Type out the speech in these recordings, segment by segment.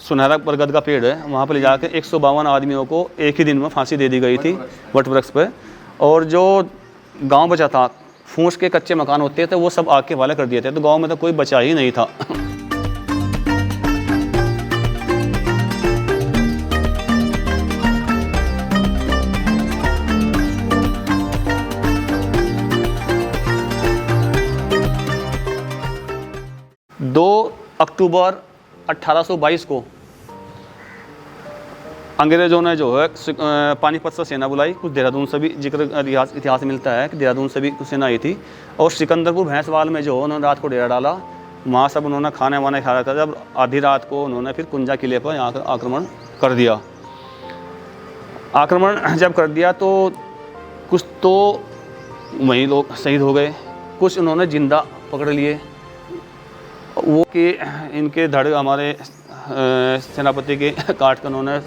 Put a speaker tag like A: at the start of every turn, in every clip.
A: सुनहरा बरगद का पेड़ है, वहाँ पर ले जाकर 152 आदमियों को एक ही दिन में फांसी दे दी गई थी वट वृक्ष पे। और जो गांव बचा था, फूस के कच्चे मकान होते थे वो सब आग के हवाले कर दिए थे, तो गांव में तो कोई बचा ही नहीं था। अक्टूबर 1822 को अंग्रेज़ों ने जो है पानीपत से सेना बुलाई। कुछ देहरादून से भी जिक्र इतिहास मिलता है कि देहरादून से भी कुछ सेना आई थी। और सिकंदरपुर भैंसवाल में जो उन्होंने रात को डेरा डाला, वहाँ सब उन्होंने खाने वाने खाया था। जब आधी रात को उन्होंने फिर कुंजा किले पर यहाँ पर आक्रमण कर दिया। आक्रमण जब कर दिया तो कुछ तो वहीं लोग शहीद हो गए, कुछ उन्होंने जिंदा पकड़ लिए। वो कि इनके धड़ हमारे सेनापति के काट कर उन्होंने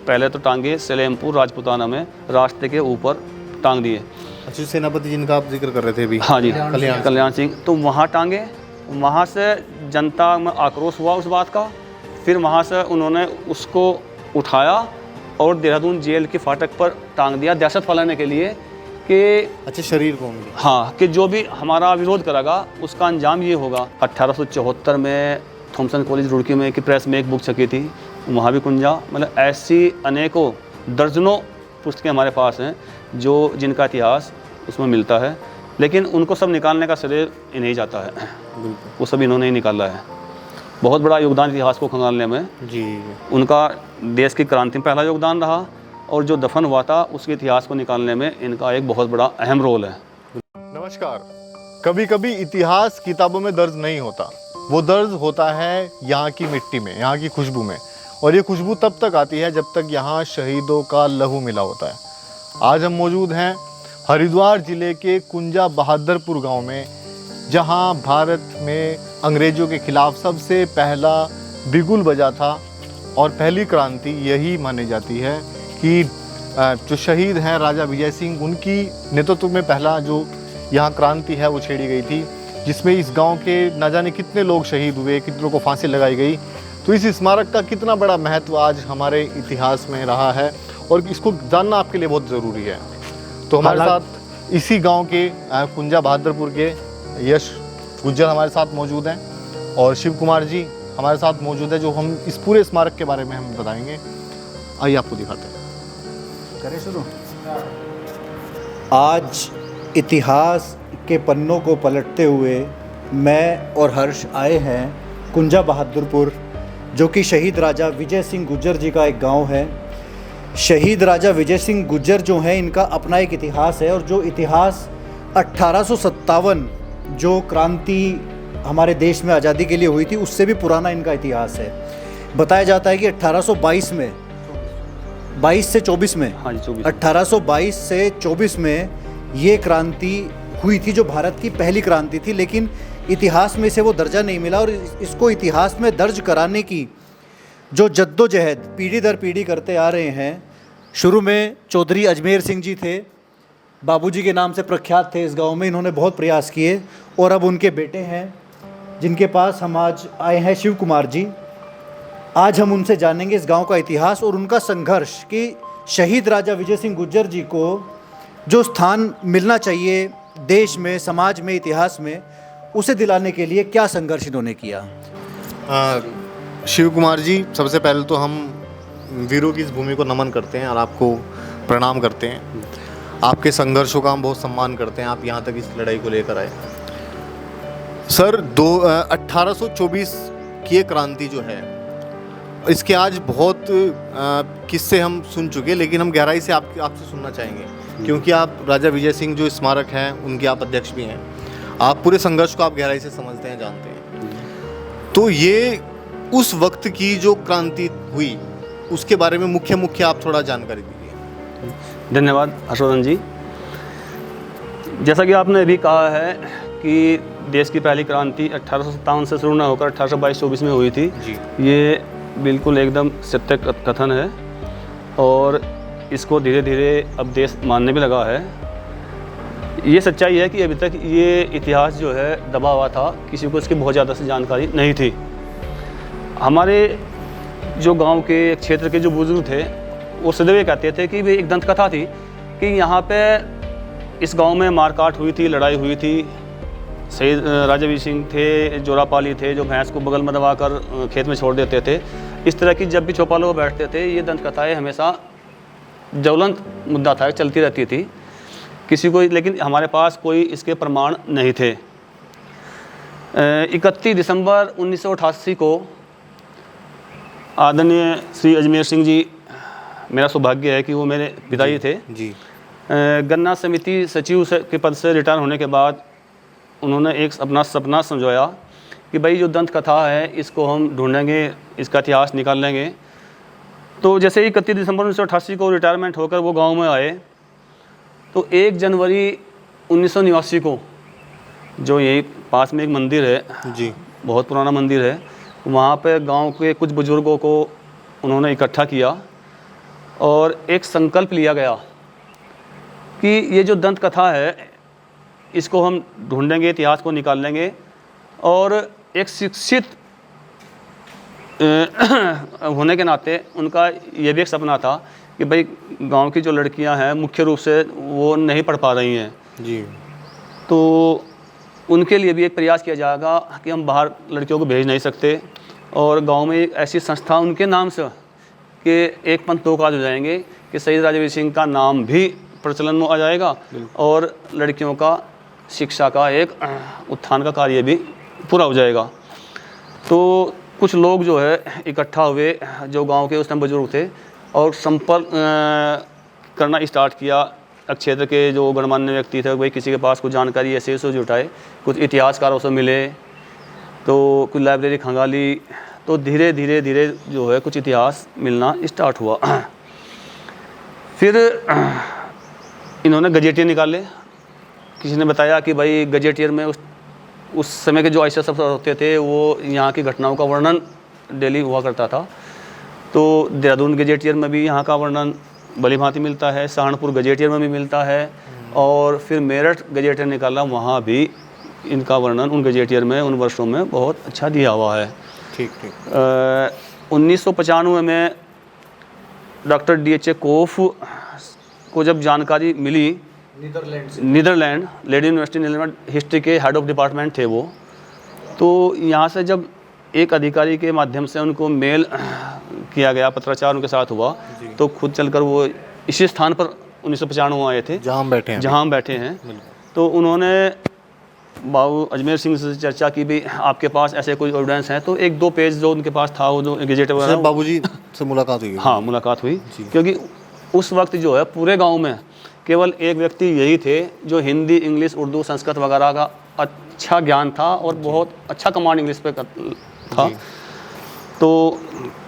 A: पहले तो टांगे सलेमपुर राजपुताना में रास्ते के ऊपर टांग दिए।
B: अच्छा, सेनापति जिनका आप जिक्र कर रहे थे अभी?
A: हाँ जी, कल्याण सिंह। तो वहाँ टांगे, वहाँ से जनता में आक्रोश हुआ उस बात का। फिर वहाँ से उन्होंने उसको उठाया और देहरादून जेल के फाटक पर टांग दिया दहशत फैलाने के लिए कि
B: अच्छा, शरीर को?
A: हाँ, कि जो भी हमारा विरोध करेगा उसका अंजाम ये होगा। 1874 में थॉमसन कॉलेज रुड़की में की प्रेस में एक बुक छपी थी, वहाँ भी कुंजा। मतलब ऐसी अनेकों दर्जनों पुस्तकें हमारे पास हैं जो जिनका इतिहास उसमें मिलता है, लेकिन उनको सब निकालने का श्रेय इन्हें जाता है। वो सब इन्होंने ही निकाला है। बहुत बड़ा योगदान इतिहास को खंगालने में
B: जी
A: उनका देश की क्रांति में पहला योगदान रहा, और जो दफन हुआ था उसके इतिहास को निकालने में इनका एक बहुत बड़ा अहम रोल है।
B: नमस्कार। कभी कभी इतिहास किताबों में दर्ज नहीं होता, वो दर्ज होता है यहाँ की मिट्टी में, यहाँ की खुशबू में। और ये खुशबू तब तक आती है जब तक यहाँ शहीदों का लहू मिला होता है। आज हम मौजूद हैं हरिद्वार जिले के कुंजा बहादुरपुर गांव में, जहां भारत में अंग्रेज़ों के खिलाफ सबसे पहला बिगुल बजा था। और पहली क्रांति यही मानी जाती है कि जो शहीद हैं राजा विजय सिंह, उनकी नेतृत्व में पहला जो यहाँ क्रांति है वो छेड़ी गई थी, जिसमें इस गांव के न जाने कितने लोग शहीद हुए, कितनों को फांसी लगाई गई। तो इस स्मारक का कितना बड़ा महत्व आज हमारे इतिहास में रहा है और इसको जानना आपके लिए बहुत ज़रूरी है। तो हमारे साथ इसी गांव के कुंजा बहादुरपुर के यश गुज्जर हमारे साथ मौजूद हैं और शिव कुमार जी हमारे साथ मौजूद है, जो हम इस पूरे स्मारक के बारे में हम बताएंगे। आइए आपको दिखाते हैं।
C: करें शुरू। आज इतिहास के पन्नों को पलटते हुए मैं और हर्ष आए हैं कुंजा बहादुरपुर, जो कि शहीद राजा विजय सिंह गुज्जर जी का एक गांव है। शहीद राजा विजय सिंह गुज्जर जो हैं, इनका अपना एक इतिहास है, और जो इतिहास 1857 जो क्रांति हमारे देश में आज़ादी के लिए हुई थी उससे भी पुराना इनका इतिहास है। बताया जाता है कि 1822 में 22 से 24 में,
A: हाँ जी, 24।
C: 1822 से 24 में ये क्रांति हुई थी, जो भारत की पहली क्रांति थी। लेकिन इतिहास में से वो दर्जा नहीं मिला, और इसको इतिहास में दर्ज कराने की जो जद्दोजहद पीढ़ी दर पीढ़ी करते आ रहे हैं। शुरू में चौधरी अजमेर सिंह जी थे, बाबूजी के नाम से प्रख्यात थे इस गांव में। इन्होंने बहुत प्रयास किए, और अब उनके बेटे हैं जिनके पास हम आज आए हैं, शिव कुमार जी। आज हम उनसे जानेंगे इस गांव का इतिहास और उनका संघर्ष कि शहीद राजा विजय सिंह गुज्जर जी को जो स्थान मिलना चाहिए देश में, समाज में, इतिहास में, उसे दिलाने के लिए क्या संघर्ष इन्होंने किया।
B: शिव कुमार जी, सबसे पहले तो हम वीरों की इस भूमि को नमन करते हैं और आपको प्रणाम करते हैं। आपके संघर्षों का हम बहुत सम्मान करते हैं, आप यहाँ तक इस लड़ाई को लेकर आए। सर, 1824 की ये क्रांति जो है, इसके आज बहुत किस्से हम सुन चुके, लेकिन हम गहराई से आपसे सुनना चाहेंगे, क्योंकि आप राजा विजय सिंह जो स्मारक हैं उनके आप अध्यक्ष भी हैं। आप पूरे संघर्ष को आप गहराई से समझते हैं, जानते हैं। तो ये उस वक्त की जो क्रांति हुई उसके बारे में मुख्य आप थोड़ा जानकारी दीजिए।
A: धन्यवाद हर्षवर्धन जी। जैसा कि आपने अभी कहा है कि देश की पहली क्रांति 1857 से शुरू न होकर 1822-24 में हुई थी
B: जी।
A: ये बिल्कुल एकदम सत्य कथन है, और इसको धीरे धीरे अब देश मानने भी लगा है। ये सच्चाई है कि अभी तक ये इतिहास जो है दबा हुआ था, किसी को इसकी बहुत ज़्यादा से जानकारी नहीं थी। हमारे जो गांव के क्षेत्र के जो बुजुर्ग थे वो सदैव ये कहते थे कि भाई एक दंत कथा थी कि यहाँ पे इस गांव में मारकाट हुई थी, लड़ाई हुई थी, शहीद राजा वीर सिंह थे, जोरापाली थे जो भैंस को बगल में दबाकर खेत में छोड़ देते थे। इस तरह की जब भी चौपाल लोग बैठते थे ये दंत कथाएँ हमेशा ज्वलंत मुद्दा था, चलती रहती थी किसी को, लेकिन हमारे पास कोई इसके प्रमाण नहीं थे। 31 दिसंबर 1988 को आदरणीय श्री अजमेर सिंह जी, मेरा सौभाग्य है कि वो मेरे पिताजी थे
B: जी।
A: गन्ना समिति सचिव के पद से रिटायर होने के बाद उन्होंने एक अपना सपना समझाया कि भाई जो दंत कथा है इसको हम ढूंढेंगे, इसका इतिहास निकाल लेंगे। तो जैसे ही 31 दिसंबर 1988 को रिटायरमेंट होकर वो गांव में आए तो 1 जनवरी 1989 को जो यही पास में एक मंदिर है
B: जी।
A: बहुत पुराना मंदिर है, वहाँ पे गांव के कुछ बुजुर्गों को उन्होंने इकट्ठा किया और एक संकल्प लिया गया कि ये जो दंत कथा है इसको हम ढूंढेंगे, इतिहास को निकाल लेंगे। और एक शिक्षित होने के नाते उनका ये भी एक सपना था कि भाई गांव की जो लड़कियां हैं मुख्य रूप से वो नहीं पढ़ पा रही हैं
B: जी।
A: तो उनके लिए भी एक प्रयास किया जाएगा कि हम बाहर लड़कियों को भेज नहीं सकते और गांव में एक ऐसी संस्था उनके नाम से कि एक पंथ दो काज हो जाएंगे कि शहीद राजा वीर सिंह का नाम भी प्रचलन में आ जाएगा और लड़कियों का शिक्षा का एक उत्थान का कार्य भी पूरा हो जाएगा। तो कुछ लोग जो है इकट्ठा हुए जो गांव के उस टाइम बुजुर्ग थे और संपर्क करना स्टार्ट किया। क्षेत्र के जो गणमान्य व्यक्ति थे भाई किसी के पास कुछ जानकारी ऐसे से जुटाए, कुछ इतिहासकारों से मिले तो कुछ लाइब्रेरी खंगाली, तो धीरे धीरे धीरे जो है कुछ इतिहास मिलना स्टार्ट हुआ। फिर इन्होंने गजेटियर निकाले। किसी ने बताया कि भाई गजेटियर में उस समय के जो ICS अफसर होते थे वो यहाँ की घटनाओं का वर्णन डेली हुआ करता था। तो देहरादून गजेटियर में भी यहाँ का वर्णन भली भांति मिलता है, सहारनपुर गजेटियर में भी मिलता है और फिर मेरठ गजेटियर निकाला, वहाँ भी इनका वर्णन उन गजेटियर में उन वर्षों में बहुत अच्छा दिया हुआ है।
B: ठीक ठीक।
A: 1995 में डॉक्टर DHA कोफ को जब जानकारी मिली, Netherland Leiden University Netherland history के हेड ऑफ डिपार्टमेंट थे वो, तो यहाँ से जब एक अधिकारी के माध्यम से उनको मेल किया गया, पत्राचार उनके साथ हुआ, तो खुद चलकर वो इसी स्थान पर 1995 आए थे जहाँ हम बैठे हैं। तो उन्होंने बाबू अजमेर सिंह से चर्चा की भी आपके पास ऐसे कोई एविडेंस हैं, तो 1-2 पेज जो उनके पास था वो जो गजेट वगैरह
B: बाबूजी से मुलाकात हुई।
A: हाँ मुलाकात हुई, क्योंकि उस वक्त जो है पूरे गांव में केवल एक व्यक्ति यही थे जो हिंदी, इंग्लिश, उर्दू, संस्कृत वगैरह का अच्छा ज्ञान था और बहुत अच्छा कमांड इंग्लिश पे था। तो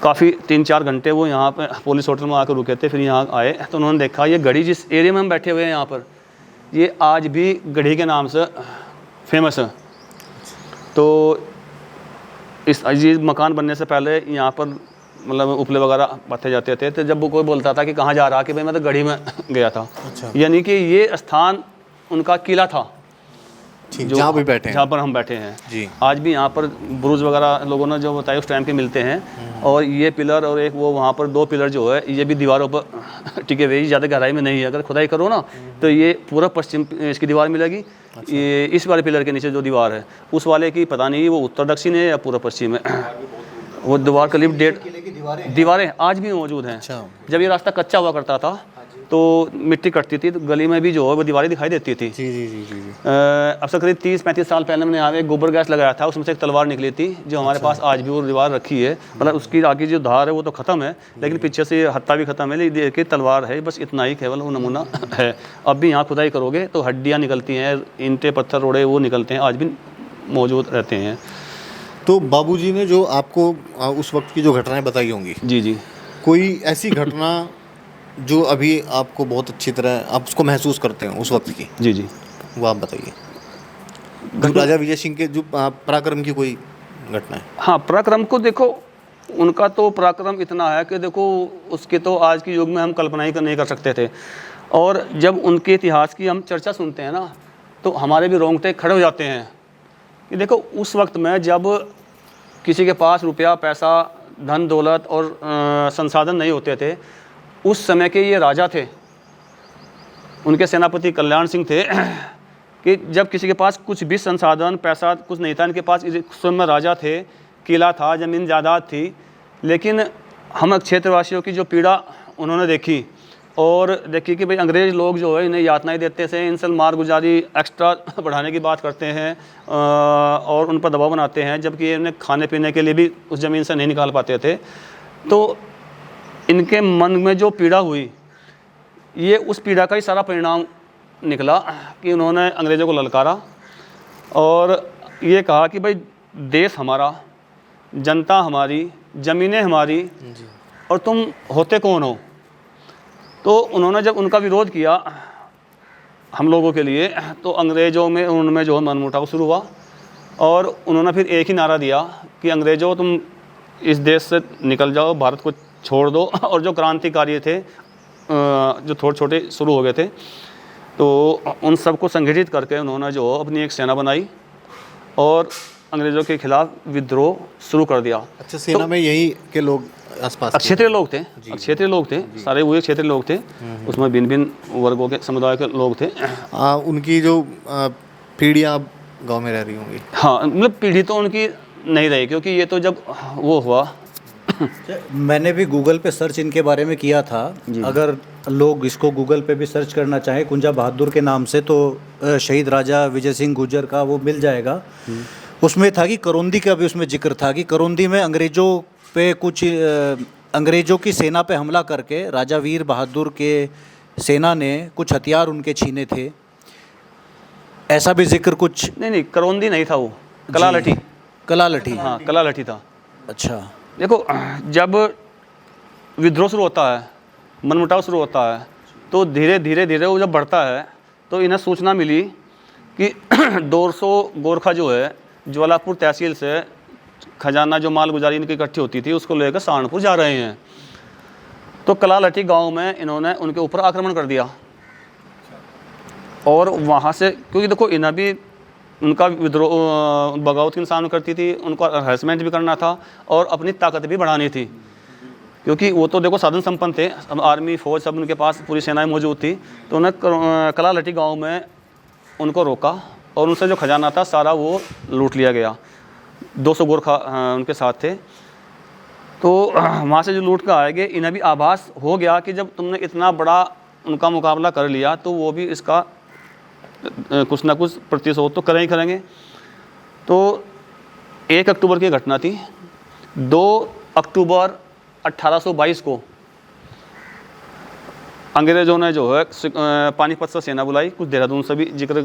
A: काफ़ी 3-4 घंटे वो यहाँ पे पुलिस होटल में आकर रुके थे। फिर यहाँ आए तो उन्होंने देखा ये गढ़ी जिस एरिया में हम बैठे हुए हैं यहाँ पर, ये आज भी गढ़ी के नाम से फेमस है। तो इस ये मकान बनने से पहले यहाँ पर मतलब उपले वगैरह बांधे जाते थे। तो जब वो कोई बोलता था कि कहाँ जा रहा, कि भाई मैं तो गढ़ी में गया था।
B: अच्छा।
A: यानी कि ये स्थान उनका किला था
B: जहाँ भी बैठे हैं,
A: जहाँ पर हम बैठे हैं
B: जी।
A: आज भी यहाँ पर बुरुज वगैरह लोगों ने जो बताया उस टाइम के मिलते हैं। और ये पिलर और एक वो वहाँ पर 2 पिलर जो है ये भी दीवारों पर टिके हुए, ज़्यादा गहराई में नहीं है। अगर खुदाई करो ना तो ये पूरा पश्चिम इसकी दीवार मिलेगी। अच्छा। ये इस वाले पिलर के नीचे जो दीवार है उस वाले की पता नहीं वो उत्तर दक्षिण है या पूरा पश्चिम है। वो दीवार करीब 1.5 दीवारें आज भी मौजूद हैं।
B: अच्छा।
A: जब ये रास्ता कच्चा हुआ करता था तो मिट्टी कटती थी तो गली में भी जो है वो दीवारें दिखाई देती थी।
B: जी जी जी जी।
A: अब से करीब 30-35 साल पहले मैंने यहाँ पे गोबर गैस लगाया था, उसमें से एक तलवार निकली थी जो हमारे पास आज भी वो दीवार रखी है। मतलब उसकी आगे जो धार है वो तो ख़त्म है, लेकिन पीछे से हत्ता भी ख़त्म है, लेकिन देखिए तलवार है, बस इतना ही केवल वो नमूना है। अब भी यहाँ खुदाई करोगे तो हड्डियाँ निकलती हैं, ईंटें पत्थर रोड़े वो निकलते हैं, आज भी मौजूद रहते हैं।
B: तो बाबूजी ने जो आपको उस वक्त की जो घटनाएं बताई होंगी,
A: जी जी,
B: कोई ऐसी घटना जो अभी आपको बहुत अच्छी तरह आप उसको महसूस करते हैं उस वक्त की?
A: जी जी,
B: वो आप बताइए। राजा विजय सिंह के जो पराक्रम की कोई घटना है?
A: हाँ, पराक्रम को देखो, उनका तो पराक्रम इतना है कि देखो उसके तो आज के युग में हम कल्पना ही नहीं कर सकते थे। और जब उनके इतिहास की हम चर्चा सुनते हैं ना तो हमारे भी रोंगटे खड़े हो जाते हैं कि देखो उस वक्त में जब किसी के पास रुपया पैसा धन दौलत और संसाधन नहीं होते थे, उस समय के ये राजा थे, उनके सेनापति कल्याण सिंह थे कि जब किसी के पास कुछ भी संसाधन पैसा कुछ नहीं था, इनके पास स्वयं में राजा थे, किला था, ज़मीन जायदाद थी, लेकिन हम क्षेत्रवासियों की जो पीड़ा उन्होंने देखी और देखी कि भाई अंग्रेज़ लोग जो है इन्हें यातनाएं देते थे, इनसे मारगुजारी एक्स्ट्रा बढ़ाने की बात करते हैं और उन पर दबाव बनाते हैं, जबकि इन्हें खाने पीने के लिए भी उस ज़मीन से नहीं निकाल पाते थे। तो इनके मन में जो पीड़ा हुई, ये उस पीड़ा का ही सारा परिणाम निकला कि उन्होंने अंग्रेज़ों को ललकारा और ये कहा कि भाई देश हमारा, जनता हमारी, ज़मीनें हमारी और तुम होते कौन हो। तो उन्होंने जब उनका विरोध किया हम लोगों के लिए, तो अंग्रेज़ों में उनमें जो मनमुटाव शुरू हुआ और उन्होंने फिर एक ही नारा दिया कि अंग्रेज़ों तुम इस देश से निकल जाओ, भारत को छोड़ दो। और जो क्रांतिकारी थे जो थोड़े छोटे शुरू हो गए थे, तो उन सबको संगठित करके उन्होंने जो अपनी एक सेना बनाई और अंग्रेज़ों के खिलाफ विद्रोह शुरू कर दिया।
B: अच्छा, सेना में यही के लोग आसपास
A: क्षेत्रीय लोग थे, क्षेत्रीय लोग थे, सारे वही क्षेत्रीय लोग थे, उसमें भिन्न भिन्न वर्गों के समुदाय के लोग थे।
B: उनकी जो पीढ़ियाँ गांव में रह रही होंगी।
A: हाँ, मतलब पीढ़ी तो उनकी नहीं रही, क्योंकि ये तो जब वो हुआ।
C: मैंने भी गूगल पे सर्च इनके बारे में किया था, अगर लोग इसको गूगल पे भी सर्च करना चाहें कुंजा बहादुर के नाम से, तो शहीद राजा विजय सिंह गुर्जर का वो मिल जाएगा। उसमें था कि करौंदी का भी उसमें जिक्र था कि करौंदी में अंग्रेज़ों पे कुछ अंग्रेज़ों की सेना पे हमला करके राजा वीर बहादुर के सेना ने कुछ हथियार उनके छीने थे, ऐसा भी जिक्र कुछ।
A: नहीं, करौंदी नहीं था, वो कला लठी।
C: कला लठी,
A: हाँ, कला लठी था।
C: अच्छा,
A: देखो, जब विद्रोह शुरू होता है, मनमुटाव शुरू होता है, तो धीरे धीरे धीरे वो जब बढ़ता है, तो इन्हें सूचना मिली कि 200 गोरखा जो है ज्वालापुर तहसील से खजाना जो माल गुजारी इनकी इकट्ठी होती थी उसको लेकर सहारनपुर जा रहे हैं। तो कला लठी गाँव में इन्होंने उनके ऊपर आक्रमण कर दिया और वहाँ से, क्योंकि देखो इन्हें भी उनका विद्रोह बगावत की इंसान करती थी, उनको हरासमेंट भी करना था और अपनी ताकत भी बढ़ानी थी, क्योंकि वो तो देखो साधन संपन्न थे, अब आर्मी फौज सब उनके पास पूरी सेनाएं मौजूद थी। तो उन्हें कला लठी गाँव में उनको रोका और उनसे जो खजाना था सारा वो लूट लिया गया। 200 गोरखा उनके साथ थे। तो वहाँ से जो लूट कर आएंगे, इन्हें भी आभास हो गया कि जब तुमने इतना बड़ा उनका मुकाबला कर लिया तो वो भी इसका कुछ ना कुछ प्रतिशोध तो करें ही करेंगे। तो 1 अक्टूबर की घटना थी। 2 अक्टूबर 1822 को अंग्रेज़ों ने जो है पानीपत से सेना बुलाई, कुछ देहरादून से भी जिक्र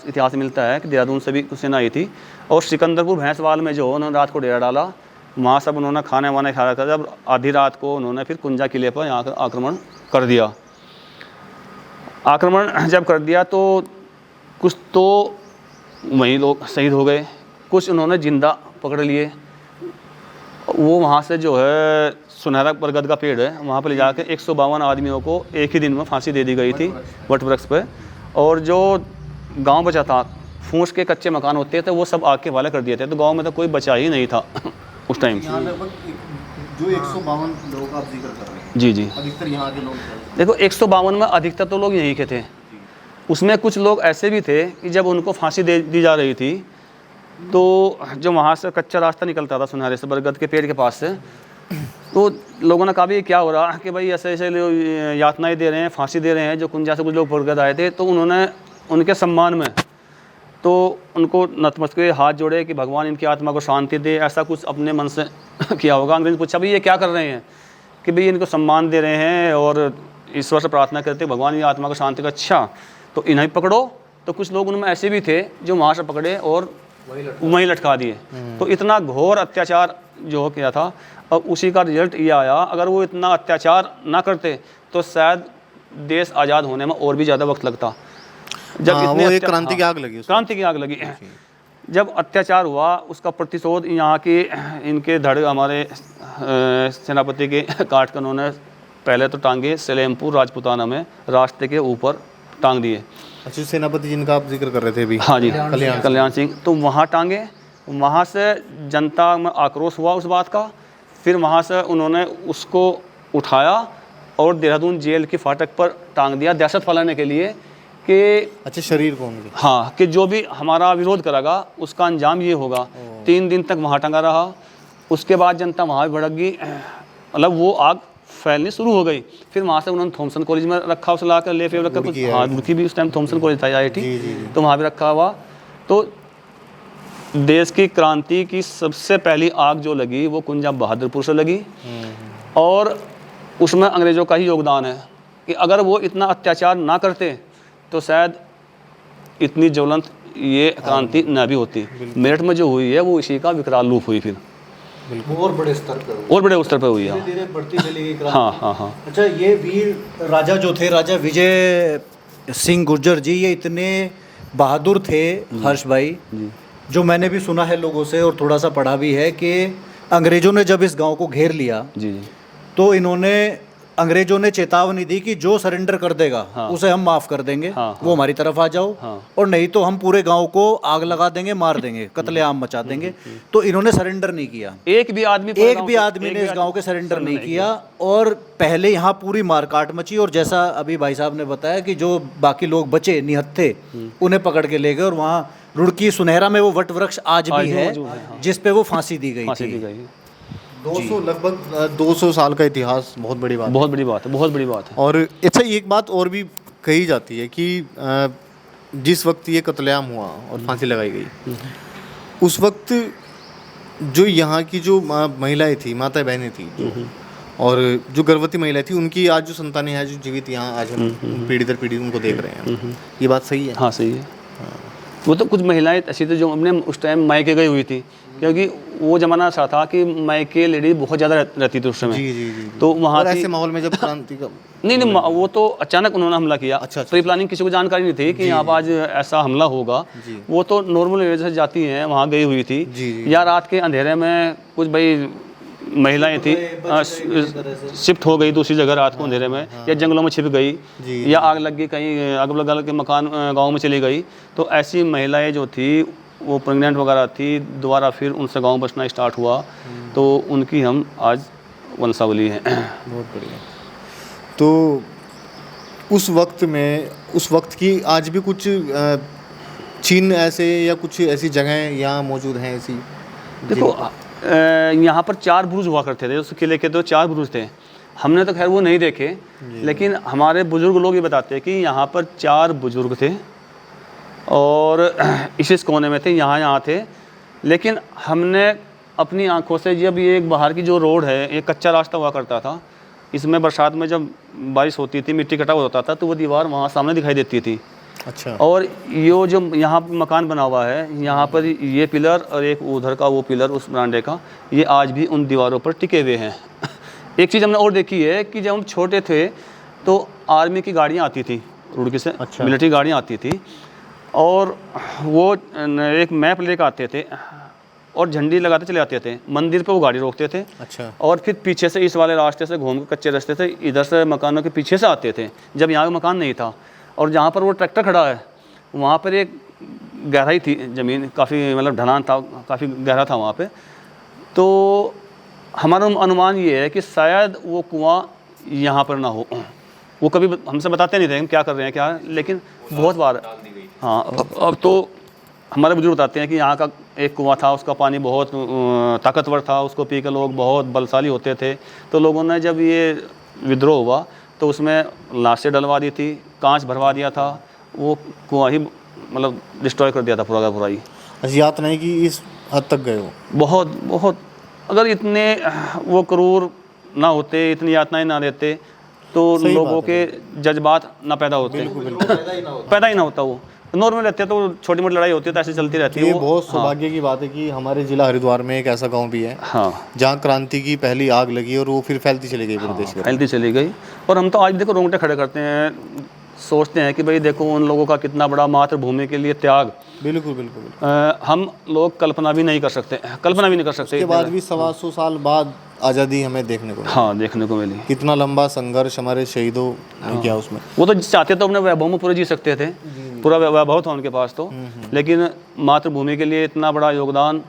A: इतिहास मिलता है कि देहरादून से भी कुछ सेना आई थी, और सिकंदरपुर भैंसवाल में जो उन्होंने रात को डेरा डाला, वहाँ सब उन्होंने खाने वाने खाया था। जब आधी रात को उन्होंने फिर कुंजा किले पर यहाँ आक्रमण कर दिया। आक्रमण जब कर दिया तो कुछ तो वहीं लोग शहीद हो गए, कुछ उन्होंने जिंदा पकड़ लिए। वो वहाँ से जो है सुनहरा बरगद का पेड़ है, वहाँ पर ले जाकर 152 आदमियों को एक ही दिन में फांसी दे दी गई थी वट वृक्ष पे। और जो गांव बचा था, फूस के कच्चे मकान होते थे वो सब आग के हवाले कर दिए थे, तो गांव में तो कोई बचा ही नहीं था उस टाइम।
B: जो 152 लोगों का आप जिक्र कर रहे हैं,
A: जी जी,
B: अधिकतर यहाँ के लोग
A: देखो 152 में अधिकतर तो लोग यहीं के थे। उसमें कुछ लोग ऐसे भी थे कि जब उनको फांसी दे दी जा रही थी तो जो वहाँ से कच्चा रास्ता निकलता था सुनहरे से बरगद के पेड़ के पास से, तो लोगों ने कहा भी क्या हो रहा कि भाई ऐसे ऐसे लोग यातनाएं दे रहे हैं, फांसी दे रहे हैं। जो कुंजा से कुछ लोग बरगद आए थे, तो उन्होंने उनके सम्मान में तो उनको नतमस्तके हाथ जोड़े कि भगवान इनकी आत्मा को शांति दे, ऐसा कुछ अपने मन से किया होगा। अंग्रेज ने पूछा भाई ये क्या कर रहे हैं, कि भाई इनको सम्मान दे रहे हैं और ईश्वर से प्रार्थना करते भगवान की आत्मा को शांति का। अच्छा, तो इन्हें पकड़ो। तो कुछ लोग उनमें ऐसे भी थे जो वहाँ से पकड़े और वहीं लटका दिए। तो इतना घोर अत्याचार जो किया था, और उसी का रिजल्ट ये आया। अगर वो इतना अत्याचार ना करते तो शायद देश आज़ाद होने में और भी ज़्यादा वक्त लगता। जब
B: वो एक क्रांति की आग लगी,
A: क्रांति की आग लगी। जब अत्याचार हुआ उसका प्रतिशोध यहाँ के इनके धड़ हमारे सेनापति के काट कर उन्होंने पहले तो टांगे सलेमपुर राजपुताना में रास्ते के ऊपर टांग दिए।
B: अच्छा, सेनापति जिनका आप जिक्र कर रहे थे अभी,
A: हाँ जी, कल्याण सिंह, तो वहाँ टांगे। वहाँ से जनता में आक्रोश हुआ उस बात का। फिर वहाँ से उन्होंने उसको उठाया और देहरादून जेल के फाटक पर टांग दिया दहशत फैलाने के लिए कि
B: अच्छा, शरीर को उनके।
A: हाँ, कि जो भी हमारा विरोध करेगा उसका अंजाम ये होगा। 3 दिन तक वहाँ टंगा रहा। उसके बाद जनता वहाँ भी भड़क गई, मतलब वो आग फैलनी शुरू हो गई। फिर वहाँ से उन्होंने थॉमसन कॉलेज में रखा, उसे ला कर ले फिर रखा कुछ। हाँ, रुड़की भी उस टाइम थॉमसन कॉलेज था IIT, तो वहाँ भी रखा हुआ। तो देश की क्रांति की सबसे पहली आग जो लगी वो कुंजा बहादुरपुर से लगी, और उसमें अंग्रेज़ों का ही योगदान है कि अगर वो इतना अत्याचार ना करते तो शायद इतनी ज्वलंत ये क्रांति न भी होती। मेरठ में जो हुई है वो इसी का विकराल रूप हुई, फिर
C: और बड़े स्तर पर
A: और बड़े स्तर पर हुई है।
C: धीरे धीरे बढ़ती चली गई क्रांति।
A: हाँ हाँ हाँ।
C: अच्छा, ये वीर राजा जो थे, राजा विजय सिंह गुर्जर जी, ये इतने बहादुर थे हर्ष भाई, जो मैंने भी सुना है लोगों से और थोड़ा सा पढ़ा भी है कि अंग्रेजों ने जब इस गांव को घेर लिया
A: जी
C: तो अंग्रेजों ने चेतावनी दी कि जो सरेंडर कर देगा उसे हम माफ कर देंगे, वो हमारी तरफ आ जाओ, और नहीं तो हम पूरे गांव को आग लगा देंगे, मार देंगे, कत्लेआम मचा देंगे। तो इन्होंने सरेंडर नहीं किया, एक भी आदमी ने इस गांव के सरेंडर नहीं किया। और पहले यहाँ पूरी मारकाट मची, और जैसा अभी भाई साहब ने बताया कि जो बाकी लोग बचे निहत्थे उन्हें पकड़ के ले गए, और वहाँ रुड़की सुनहरा में वो वट वृक्ष आज भी है जिस पे वो फांसी दी गई थी।
B: 200 लगभग 200 साल का इतिहास, बहुत बड़ी बात,
A: बहुत बड़ी बात है, बहुत बड़ी बात है।
B: और अच्छा, एक बात और भी कही जाती है कि जिस वक्त ये कत्लेआम हुआ और फांसी लगाई गई, उस वक्त जो यहाँ की जो महिलाएं थी, माता बहनें थी, और जो गर्भवती महिलाएं थी, उनकी आज जो संतानें हैं जो जीवित यहाँ आज हम पीढ़ी दर पीढ़ी उनको देख रहे हैं, ये बात सही है?
A: हाँ, सही है। वो तो कुछ महिलाएं ऐसी थी जो अपने उस टाइम मायके गई हुई थी, क्योंकि वो ज़माना ऐसा था कि मायके लेडीज बहुत ज़्यादा रहती थी उस समय।
B: जी।
A: तो वहाँ
B: ऐसे माहौल में जब क्रांति का
A: नहीं, वो तो अचानक उन्होंने हमला किया। अच्छा। प्री प्लानिंग किसी को जानकारी नहीं थी कि यहाँ पर आज ऐसा हमला होगा। वो तो नॉर्मल वे से जाती हैं, वहाँ गई हुई थी, या रात के अंधेरे में कुछ भाई महिलाएं थी शिफ्ट हो गई दूसरी जगह रात को अंधेरे में, या जंगलों में छिप गई, या आग लग गई, कहीं आग लगा के मकान गांव में चली गई। तो ऐसी महिलाएं जो थी वो प्रेग्नेंट वगैरह थी, दोबारा फिर उनसे गांव बसना स्टार्ट हुआ, तो उनकी हम आज वंशावली हैं।
B: बहुत बढ़िया। तो उस वक्त की आज भी कुछ चिन्ह ऐसे या कुछ ऐसी जगहें यहाँ मौजूद हैं ऐसी?
A: देखो, यहाँ पर 4 बुरुज हुआ करते थे, उस किले के तो 4 बुरुज थे। हमने तो खैर वो नहीं देखे, लेकिन हमारे बुजुर्ग लोग ये बताते हैं कि यहाँ पर 4 बुजुर्ग थे और इस कोने में थे, यहाँ थे। लेकिन हमने अपनी आंखों से, जब ये एक बाहर की जो रोड है, एक कच्चा रास्ता हुआ करता था, इसमें बरसात में जब बारिश होती थी, मिट्टी कटाव होता था, तो वो दीवार वहाँ सामने दिखाई देती थी। अच्छा। और ये जो यहाँ मकान बना हुआ है, यहाँ पर ये पिलर और एक उधर का वो पिलर उस बरामदे का, ये आज भी उन दीवारों पर टिके हुए हैं। एक चीज़ हमने और देखी है कि जब हम छोटे थे तो आर्मी की गाड़ियाँ आती थी रुड़की से। अच्छा। मिलिट्री गाड़ियाँ आती थी, और वो एक मैप लेकर आते थे और झंडी लगाते चले आते थे, मंदिर पे वो गाड़ी रोकते थे। अच्छा। और फिर पीछे से इस वाले रास्ते से घूम के, कच्चे रास्ते से इधर से मकानों के पीछे से आते थे, जब यहाँ का मकान नहीं था। और जहाँ पर वो ट्रैक्टर खड़ा है वहाँ पर एक गहराई थी ज़मीन, काफ़ी मतलब ढलान था, काफ़ी गहरा था वहाँ पे। तो हमारा अनुमान ये है कि शायद वो कुआं यहाँ पर ना हो। वो कभी हमसे बताते नहीं थे हम क्या कर रहे हैं क्या, लेकिन बहुत बार, हाँ, अब तो हमारे बुजुर्ग बताते हैं कि यहाँ का एक कुआं था, उसका पानी बहुत ताकतवर था, उसको पी के लोग बहुत बलशाली होते थे। तो लोगों ने जब ये विद्रोह हुआ तो उसमें लाशें डलवा दी थी, कांच भरवा दिया था, वो कुआं ही मतलब डिस्ट्रॉय कर दिया था पूरा का पूरा ही।
B: याद नहीं कि इस हद तक गए हो?
A: बहुत। अगर इतने वो क्रूर ना होते, इतनी यातनाएं ना देते, तो लोगों के जज्बात ना पैदा होते, पैदा ही ना होता। वो नॉर्मल रहते तो छोटी मोटी लड़ाई होती है तो ऐसे चलती रहती है।
B: ये बहुत सौभाग्य की बात है कि हमारे जिला हरिद्वार में एक ऐसा गांव भी है, हाँ, जहाँ क्रांति की पहली आग लगी और वो फिर फैलती चली गई पूरे देश में,
A: फैलती चली गई। और हम तो आज देखो रोंगटे खड़े करते हैं, सोचते हैं कि भाई देखो उन लोगों का कितना बड़ा मातृभूमि के लिए त्याग। बिल्कुल। हम लोग कल्पना भी नहीं कर सकते। इसके बाद भी 125 साल बाद आज़ादी हमें देखने को मिली। हाँ, देखने को मिली। कितना लंबा संघर्ष हमारे शहीदों ने किया उसमें। वो तो चाहते तो अपने वैभव में पूरे जी सकते थे, पूरा वैभव था उनके पास तो, लेकिन मातृभूमि के लिए इतना बड़ा योगदान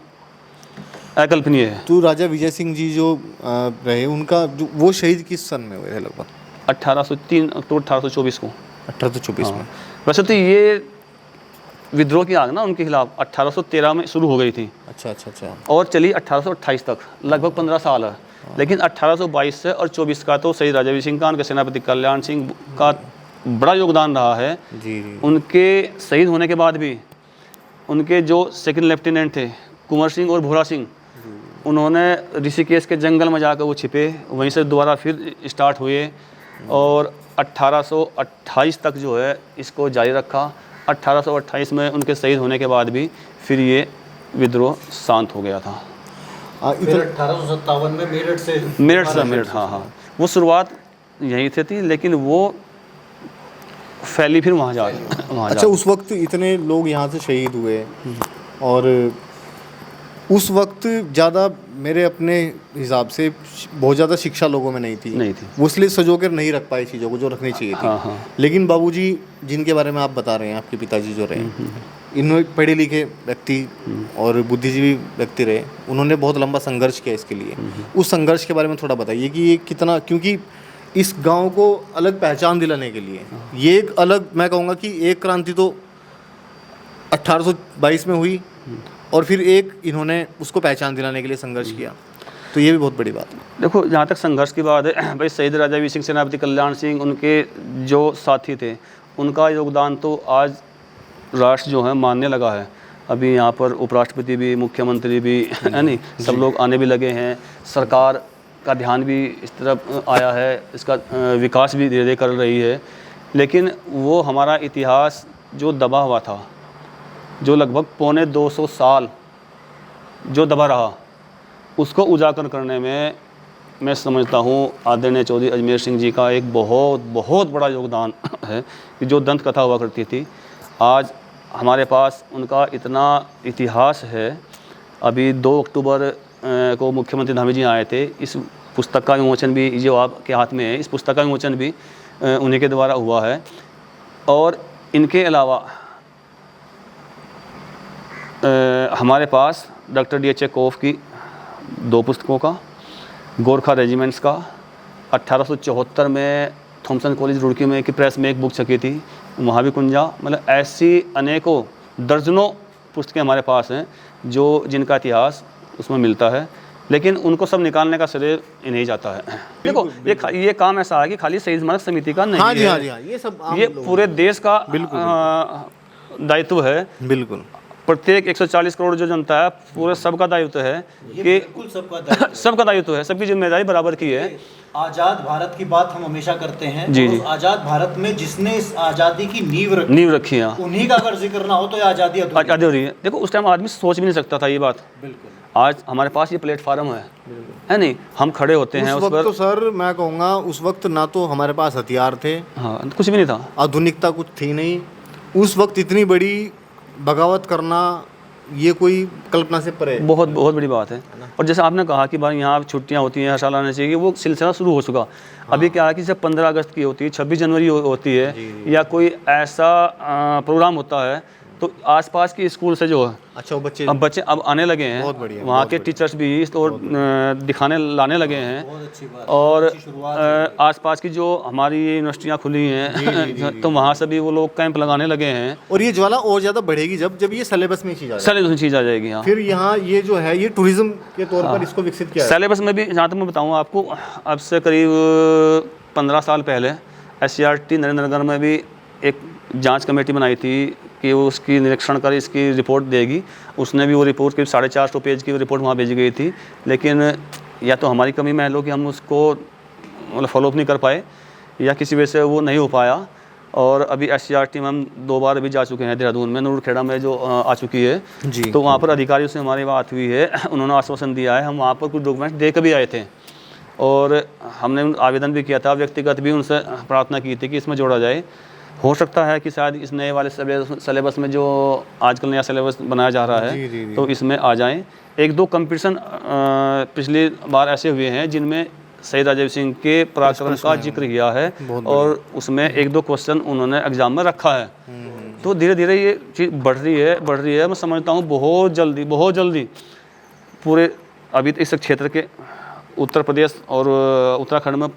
A: अकल्पनीय है।
B: तो राजा विजय सिंह जी जो रहे, उनका जो वो शहीद किस सन में हुए थे? लगभग
A: 3 अक्टूबर 1824 को।
B: 1824 में।
A: वैसे तो ये विद्रोह की आग ना उनके खिलाफ 1813 में शुरू हो गई थी
B: अच्छा।
A: और चली 1828 तक, लगभग 15 साल है। लेकिन 1822 से और 24 का तो शहीद राजा विजय सिंह का, उनके सेनापति कल्याण सिंह का बड़ा योगदान रहा है।
B: जी।
A: उनके शहीद होने के बाद भी उनके जो सेकंड लेफ्टिनेंट थे कुंवर सिंह और भोरा सिंह, उन्होंने ऋषिकेश के जंगल में जाकर वो छिपे, वहीं से दोबारा फिर स्टार्ट हुए और 1828 तक जो है इसको जारी रखा। 1828 में उनके शहीद होने के बाद भी फिर ये विद्रोह शांत हो गया था।
C: फिर 1857 में मेरठ से
A: हाँ, वो शुरुआत यहीं से थी, लेकिन वो फैली फिर वहाँ जा।
B: अच्छा, उस वक्त इतने लोग यहाँ से शहीद हुए और उस वक्त ज़्यादा मेरे अपने हिसाब से बहुत ज़्यादा शिक्षा लोगों में नहीं थी। वो इसलिए सजो कर नहीं रख पाए चीज़ों को जो रखनी चाहिए थी।
A: हाँ।
B: लेकिन बाबूजी जिनके बारे में आप बता रहे हैं, आपके पिताजी जो रहे, इन्होंने पढ़े लिखे व्यक्ति और बुद्धिजीवी व्यक्ति रहे, उन्होंने बहुत लंबा संघर्ष किया इसके लिए। उस संघर्ष के बारे में थोड़ा बताइए कि ये कितना, क्योंकि इस गांव को अलग पहचान दिलाने के लिए ये एक अलग, मैं कहूँगा कि एक क्रांति तो 1822 में हुई और फिर एक इन्होंने उसको पहचान दिलाने के लिए संघर्ष किया, तो ये भी बहुत बड़ी बात है।
A: देखो, जहाँ तक संघर्ष की बात है भाई, शहीद राजा वीर सिंह, सेनापति कल्याण सिंह, उनके जो साथी थे, उनका योगदान तो आज राष्ट्र जो है मानने लगा है। अभी यहाँ पर उपराष्ट्रपति भी, मुख्यमंत्री भी है नहीं, सब लोग आने भी लगे हैं। सरकार का ध्यान भी इस तरफ आया है, इसका विकास भी धीरे धीरे कर रही है। लेकिन वो हमारा इतिहास जो दबा हुआ था, जो लगभग 250 साल जो दबा रहा, उसको उजागर करने में मैं समझता हूँ आदरणीय चौधरी अजमेर सिंह जी का एक बहुत बड़ा योगदान है कि जो दंत कथा हुआ करती थी, आज हमारे पास उनका इतना इतिहास है। अभी 2 अक्टूबर को मुख्यमंत्री धामी जी आए थे। इस पुस्तक का विमोचन भी जो आपके हाथ में है, इस पुस्तक का विमोचन भी उन्हीं के द्वारा हुआ है। और इनके अलावा हमारे पास डॉक्टर D.H. चेकोव की 2 पुस्तकों का, गोरखा रेजिमेंट्स का, 1874 में थॉमसन कॉलेज रुड़की में की प्रेस में एक बुक छपी थी, वहाँ भी कुंजा, मतलब ऐसी अनेकों दर्जनों पुस्तकें हमारे पास हैं जो जिनका इतिहास उसमें मिलता है। लेकिन उनको सब निकालने का श्रेय इन्हें जाता है। देखो, ये काम ऐसा है कि खाली शहीद स्मारक समिति का नहीं है।
B: हाँ जी, ये सब
A: ये पूरे देश का दायित्व है।
B: बिल्कुल,
A: प्रत्येक 140 करोड़ जो जनता है, पूरे सबका दायित्व है कि सबका दायित्व है, सबकी जिम्मेदारी बराबर की है।
C: आज़ाद भारत की बात हम हमेशा करते हैं।
A: जी।
C: उस आज़ाद भारत में जिसने इस आज़ादी की नींव रखी है, उन्हीं का अगर जिक्र ना हो तो ये आज़ादी
A: हो रही है। देखो, उस टाइम आदमी सोच भी नहीं सकता था ये बात।
C: बिल्कुल।
A: आज हमारे पास ये प्लेटफार्म है नहीं, हम खड़े होते हैं उस पर।
B: तो सर मैं कहूँगा उस वक्त ना तो हमारे पास हथियार थे,
A: हाँ, कुछ भी नहीं था,
B: आधुनिकता कुछ थी नहीं। उस वक्त इतनी बड़ी बगावत करना ये कोई कल्पना से परे, बहुत
A: बड़ी बात है। और जैसे आपने कहा कि भाई यहाँ छुट्टियाँ होती हैं, हर साल आने चाहिए, वो सिलसिला शुरू हो चुका। अभी क्या है कि जब 15 अगस्त की होती है, 26 जनवरी होती है, या कोई ऐसा प्रोग्राम होता है, तो आसपास की स्कूल से जो है,
B: अच्छा, वो बच्चे अब
A: आने लगे हैं, वहाँ के टीचर्स भी और दिखाने लाने लगे हैं। और आसपास की जो हमारी यूनिवर्सिटियाँ खुली हैं तो वहाँ से भी वो लोग कैंप लगाने लगे हैं।
B: और ये ज्वाला और ज़्यादा बढ़ेगी जब ये सिलेबस में चीज़
A: आ जाएगी। हाँ,
B: फिर यहाँ ये जो है ये टूरिज्म के तौर पर इसको विकसित किया है।
A: सिलेबस में भी जहाँ तक मैं बताऊँ आपको, अब से करीब 15 साल पहले SCRT नरेंद्रनगर में भी एक जांच कमेटी बनाई थी कि वो उसकी निरीक्षण कर इसकी रिपोर्ट देगी। उसने भी वो रिपोर्ट करीब 450 पेज की रिपोर्ट वहाँ भेजी गई थी। लेकिन या तो हमारी कमी महल हो कि हम उसको मतलब फॉलोअप नहीं कर पाए, या किसी वजह से वो नहीं हो पाया। और अभी SCRT में हम 2 बार अभी जा चुके हैं, देहरादून में, नूरखेड़ा में जो आ चुकी है जी। तो वहाँ पर अधिकारियों से हमारी बात हुई है, उन्होंने आश्वासन दिया है। हम वहाँ पर कुछ डॉक्यूमेंट दे कर भी आए थे और हमने आवेदन भी किया था, व्यक्तिगत भी उनसे प्रार्थना की थी कि इसमें जोड़ा जाए। हो सकता है कि शायद इस नए वाले सिलेबस में जो आजकल नया सिलेबस बनाया जा रहा है जी। तो इसमें आ जाएं। 1-2 कंपटीशन पिछली बार ऐसे हुए हैं जिनमें शहीद राजा सिंह के पराक्रम का जिक्र किया है और उसमें 1-2 क्वेश्चन उन्होंने एग्जाम में रखा है। तो धीरे धीरे ये चीज़ बढ़ रही है। मैं समझता हूँ बहुत जल्दी पूरे अभी इस क्षेत्र के उत्तर प्रदेश और उत्तराखंड में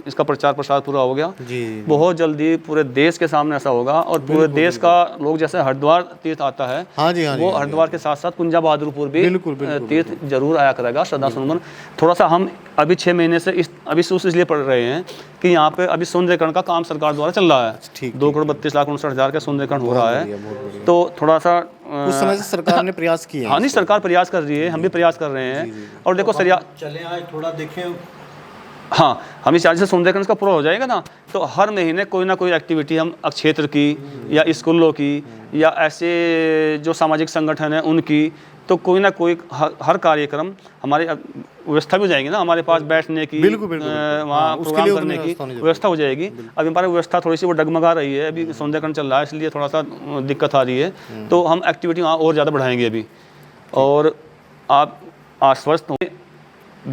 A: इसका प्रचार प्रसार पूरा हो गया।
B: जी।
A: बहुत जल्दी पूरे देश के सामने ऐसा होगा और पूरे देश का लोग, जैसे हरिद्वार तीर्थ आता है,
B: हाँ जी, हाँ जी,
A: वो
B: हाँ जी,
A: हरिद्वार के साथ साथ कुंजा बहादुरपुर भी
B: बिल्कुल, बिल्कुल,
A: तीर्थ जरूर आया करेगा श्रद्धा सुमन। थोड़ा सा हम अभी 6 महीने से अभी इसलिए पढ़ रहे हैं कि यहाँ पे अभी सौंदर्यकरण का काम सरकार द्वारा चल रहा है।
B: ठीक,
A: 2,32,59,000 का सौंदर्यकरण हो रहा
B: बहुत
A: है।
B: बढ़िया।
A: तो थोड़ा सा
B: उस समय से सरकार ने प्रयास किए हैं।
A: हाँ नहीं, सरकार प्रयास कर रही है, हम भी प्रयास कर रहे हैं। और देखो सरिया
C: चले आज थोड़ा देखें।
A: हाँ, हम इस चार्ज से सौंदर्यकरण का पूरा हो जाएगा ना, तो हर महीने कोई ना कोई एक्टिविटी हम क्षेत्र की या स्कूलों की या ऐसे जो सामाजिक संगठन है उनकी, तो कोई ना कोई हर कार्यक्रम हमारी व्यवस्था भी हो जाएगी ना, हमारे पास बैठने की,
B: बिल्कुल, बिल्कुल,
A: वहाँ प्रोग्राम करने की व्यवस्था हो जाएगी। अभी हमारी व्यवस्था थोड़ी सी वो डगमगा रही है, अभी सौंदर्यकरण चल रहा है, इसलिए थोड़ा सा दिक्कत आ रही है। तो हम एक्टिविटी वहाँ और ज़्यादा बढ़ाएंगे अभी। और आप आश्वस्त हों,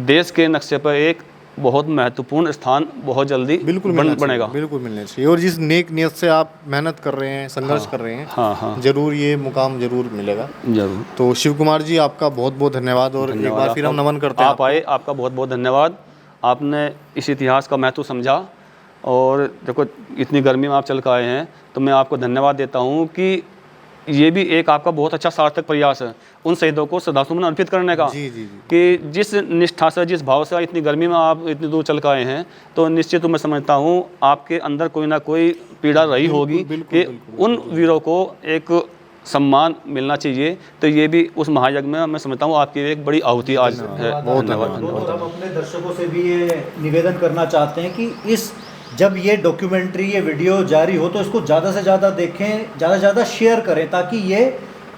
A: देश के नक्शे पर एक बहुत महत्वपूर्ण स्थान बहुत जल्दी
B: बिल्कुल
A: बनेगा।
B: बिल्कुल मिलना चाहिए। और जिस नेक नियत से आप मेहनत कर रहे हैं, संघर्ष कर रहे हैं,
A: हाँ,
B: जरूर ये मुकाम जरूर मिलेगा।
A: जरूर।
B: तो शिव कुमार जी, आपका बहुत बहुत धन्यवाद। और एक बार फिर हम नमन करते हैं।
A: आप आए, आपका बहुत बहुत धन्यवाद। आपने इस इतिहास का महत्व समझा। और देखो, इतनी गर्मी में आप चल कर आए हैं, तो मैं आपको धन्यवाद देता हूँ कि ये भी एक आपका बहुत अच्छा सार्थक प्रयास है उन शहीदों को श्रद्धासुमन अर्पित करने का।
B: जी जी जी।
A: कि जिस निष्ठा से, जिस भाव से इतनी गर्मी में आप इतनी दूर चल कर आए हैं, तो निश्चित मैं समझता हूँ आपके अंदर कोई ना कोई पीड़ा रही होगी कि उन वीरों को एक सम्मान मिलना चाहिए। तो ये भी उस महायज्ञ में मैं समझता हूँ आपकी एक बड़ी आहुति आज है।
B: बहुत
A: धन्यवाद।
C: और हम अपने दर्शकों से भी ये निवेदन करना चाहते हैं कि जब ये डॉक्यूमेंट्री, ये वीडियो जारी हो, तो इसको ज़्यादा से ज़्यादा देखें, ज़्यादा से ज़्यादा शेयर करें, ताकि ये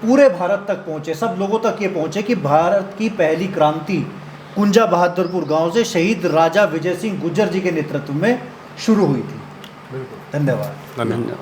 C: पूरे भारत तक पहुँचे, सब लोगों तक ये पहुँचे कि भारत की पहली क्रांति कुंजा बहादुरपुर गांव से शहीद राजा विजय सिंह गुर्जर जी के नेतृत्व में शुरू हुई थी। धन्यवाद।
B: धन्यवाद।